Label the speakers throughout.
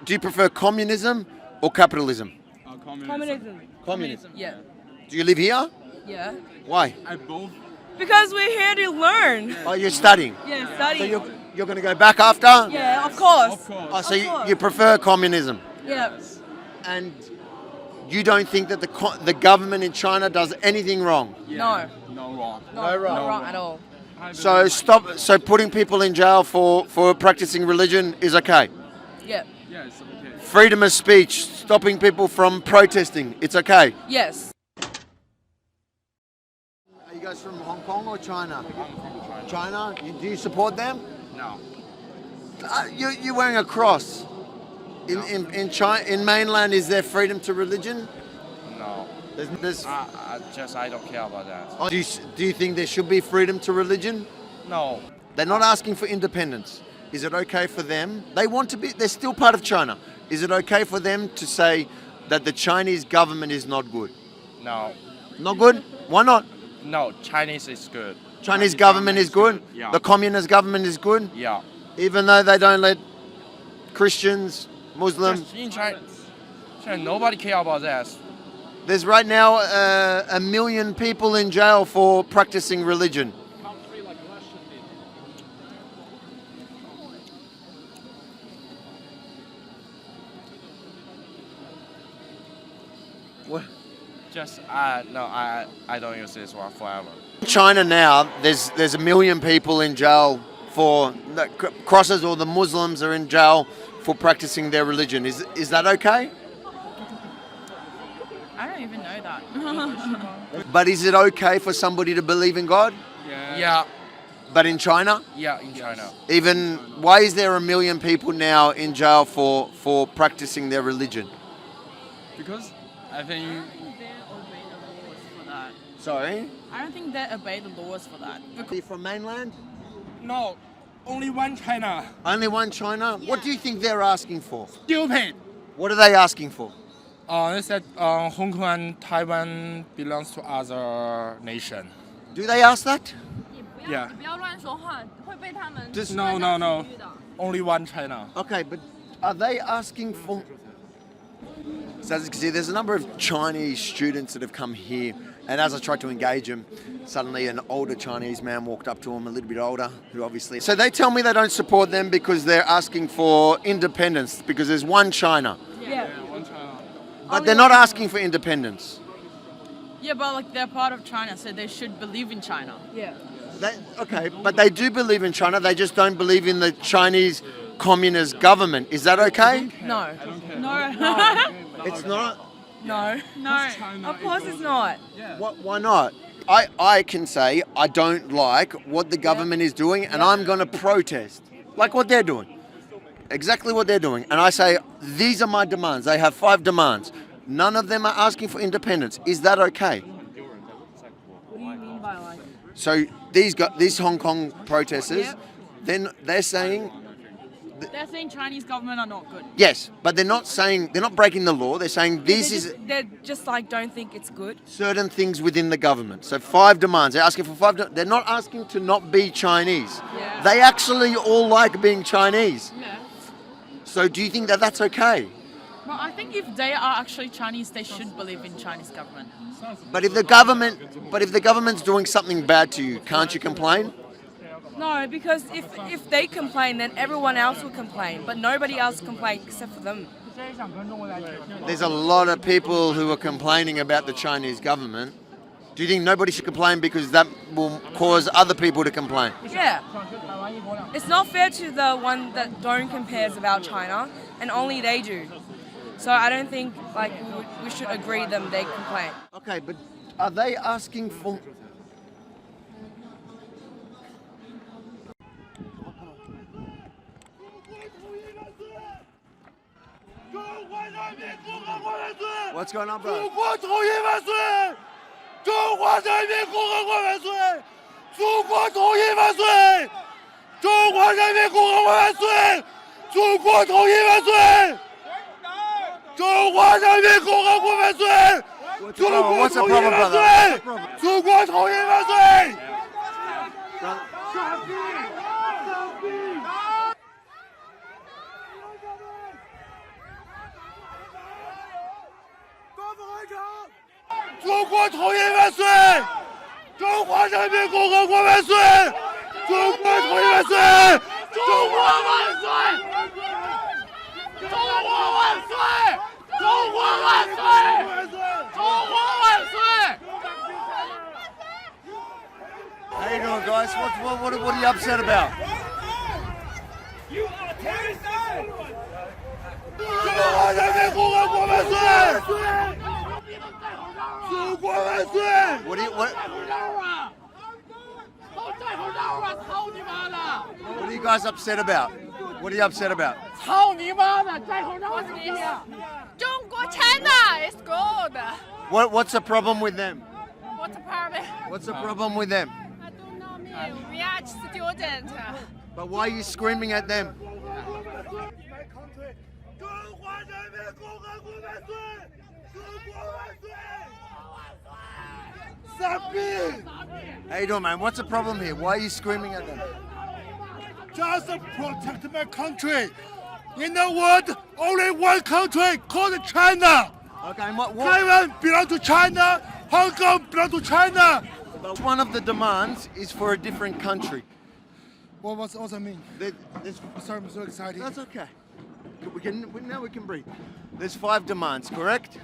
Speaker 1: do you prefer communism or capitalism?
Speaker 2: Communism.
Speaker 3: Yeah.
Speaker 1: Do you live here?
Speaker 3: Yeah.
Speaker 1: Why?
Speaker 2: Both.
Speaker 3: Because we're here to learn.
Speaker 1: Oh, you're studying.
Speaker 3: Yeah,
Speaker 1: So
Speaker 3: study.
Speaker 1: you're going to go back after?
Speaker 3: Yeah, of course.
Speaker 1: Oh, so you prefer communism,
Speaker 3: Yeah.
Speaker 1: and you don't think that the government in China does anything wrong?
Speaker 3: No.
Speaker 2: No wrong.
Speaker 3: Not wrong at all.
Speaker 1: So So putting people in jail for practicing religion is okay.
Speaker 3: Yeah.
Speaker 2: Yeah, it's okay.
Speaker 1: Freedom of speech, stopping people from protesting, it's okay.
Speaker 3: Yes.
Speaker 1: Are you guys from Hong Kong or China? I'm from China. Do you support them?
Speaker 2: No.
Speaker 1: You're wearing a cross. In China, in mainland, is there freedom to religion?
Speaker 4: No.
Speaker 1: There's
Speaker 4: I don't care about that.
Speaker 1: Oh, do you think there should be freedom to religion?
Speaker 4: No.
Speaker 1: They're not asking for independence. Is it okay for them? They want to be, they're still part of China. Is it okay for them to say that the Chinese government is not good?
Speaker 4: No.
Speaker 1: Not good? Why not?
Speaker 4: No, Chinese is good.
Speaker 1: Chinese government is good?
Speaker 2: Yeah.
Speaker 1: The communist government is good?
Speaker 4: Yeah.
Speaker 1: Even though they don't let Christians, Muslims...
Speaker 4: Just in China, nobody care about that.
Speaker 1: There's right now 1 million people in jail for practicing religion. What?
Speaker 4: Just no, I don't use this one forever.
Speaker 1: In China now, there's 1 million people in jail for crosses, or the Muslims are in jail for practicing their religion. Is that okay?
Speaker 3: I don't even know that.
Speaker 1: But is it okay for somebody to believe in God?
Speaker 4: Yeah.
Speaker 1: But in China?
Speaker 4: Yeah, in China.
Speaker 1: Even, why is there 1 million people now in jail for practicing their religion?
Speaker 2: Because I think
Speaker 1: Sorry?
Speaker 3: I don't think they obey the laws for that.
Speaker 1: Are you from mainland?
Speaker 2: no, only one China.
Speaker 1: Only one China? What do you think they're asking for?
Speaker 2: Stupid.
Speaker 1: What are they asking for?
Speaker 2: They said Hong Kong and Taiwan belongs to other nation.
Speaker 1: Do they ask that?
Speaker 2: Yeah.
Speaker 5: 不要乱说话，会被他们
Speaker 1: Just-
Speaker 2: No. Only one China.
Speaker 1: Okay, but are they asking for... So as you can see, there's a number of Chinese students that have come here, and as I tried to engage them, suddenly an older Chinese man walked up to them, a little bit older, who obviously... So they tell me they don't support them because they're asking for independence, because there's one China.
Speaker 3: Yeah.
Speaker 2: One China.
Speaker 1: But they're not asking for independence.
Speaker 3: Yeah, but like they're part of China, so they should believe in China. Yeah.
Speaker 1: Okay, but they do believe in China, they just don't believe in the Chinese Communist government. Is that okay?
Speaker 3: No. No.
Speaker 1: It's not?
Speaker 3: No. No. Of course it's not.
Speaker 1: Why not? I can say I don't like what the government is doing, and I'm going to protest. Like what they're doing. Exactly what they're doing. And I say, these are my demands. They have 5 demands. None of them are asking for independence. Is that okay?
Speaker 3: What do you mean by like?
Speaker 1: So these Hong Kong protesters, then they're saying...
Speaker 3: They're saying Chinese government are not good.
Speaker 1: Yes, but they're not breaking the law. They're saying
Speaker 3: They're just like don't think it's good.
Speaker 1: certain things within the government. So 5 demands. They're asking for 5. They're not asking to not be Chinese.
Speaker 3: Yeah.
Speaker 1: They actually all like being Chinese.
Speaker 3: Yeah.
Speaker 1: So do you think that that's okay?
Speaker 3: Well, I think if they are actually Chinese, they should believe in Chinese government.
Speaker 1: But if the government's doing something bad to you, can't you complain?
Speaker 3: No, because if they complain, then everyone else will complain. But nobody else complains except for them.
Speaker 1: There's a lot of people who are complaining about the Chinese government. Do you think nobody should complain because that will cause other people to complain?
Speaker 3: Yeah. It's not fair to the one that don't cares about China, and only they do. So I don't think like we should agree them they complain.
Speaker 1: Okay, but are they asking for... What's going on, bro?
Speaker 6: 中国统一万岁！中华人民共和国万岁！中国统一万岁！中华人民共和国万岁！中国统一万岁！中华人民共和国万岁！中国统一万岁！中国统一万岁！
Speaker 1: What's
Speaker 6: 中国统一万岁！中华人民共和国万岁！中国统一万岁！中国万岁！中国万岁！中国万岁！中国万岁！
Speaker 1: How you doing, guys? What are you upset about?
Speaker 6: 中华人民共和国万岁！中国万岁！
Speaker 1: What are you guys upset about? What are you upset about?
Speaker 6: 操你妈的！戴口罩！
Speaker 5: 中国 China is good.
Speaker 1: What's the problem with them?
Speaker 5: What's the problem?
Speaker 1: What's the problem with them?
Speaker 5: I don't know me. We are students.
Speaker 1: But why are you screaming at them?
Speaker 6: 中华人民共和国万岁！中国万岁！傻逼！
Speaker 1: How you doing, man? What's the problem here? Why are you screaming at them?
Speaker 6: Just to protect my country. In the world, only one country called China.
Speaker 1: Okay, and what?
Speaker 6: Taiwan belongs to China. Hong Kong belongs to China.
Speaker 1: But one of the demands is for a different country.
Speaker 6: What's that mean?
Speaker 1: There's,
Speaker 6: Sorry, I'm so excited.
Speaker 1: that's okay. Now we can breathe. There's 5 demands, correct?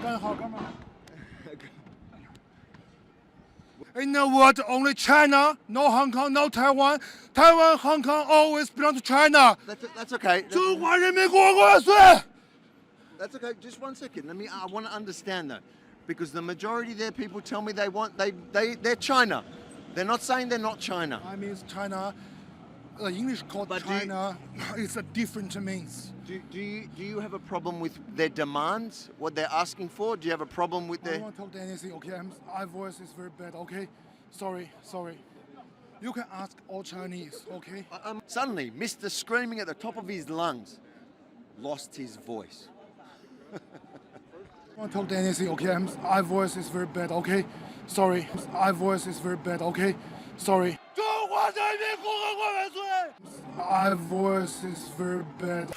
Speaker 6: 干好，干嘛？ In the world, only China, no Hong Kong, no Taiwan. Taiwan, Hong Kong always belong to China.
Speaker 1: That's okay.
Speaker 6: 中华人民共和国万岁！
Speaker 1: That's okay. Just 1 second. I want to understand that, because the majority there people tell me they're China. They're not saying they're not China.
Speaker 6: I mean, China. English called
Speaker 1: But
Speaker 6: China. It's a different means.
Speaker 1: Do you have a problem with their demands? What they're asking for? Do you have a problem with
Speaker 6: I
Speaker 1: their?
Speaker 6: don't want to talk to anything. Okay, my voice is very bad. Okay, sorry. You can ask all Chinese. Okay.
Speaker 1: Suddenly, Mr. Screaming at the top of his lungs lost his voice.
Speaker 6: I don't want to talk to anything. Okay, my voice is very bad. Okay, sorry. My voice is very bad. Okay, sorry. 中华人民共和国万岁！My voice is very bad.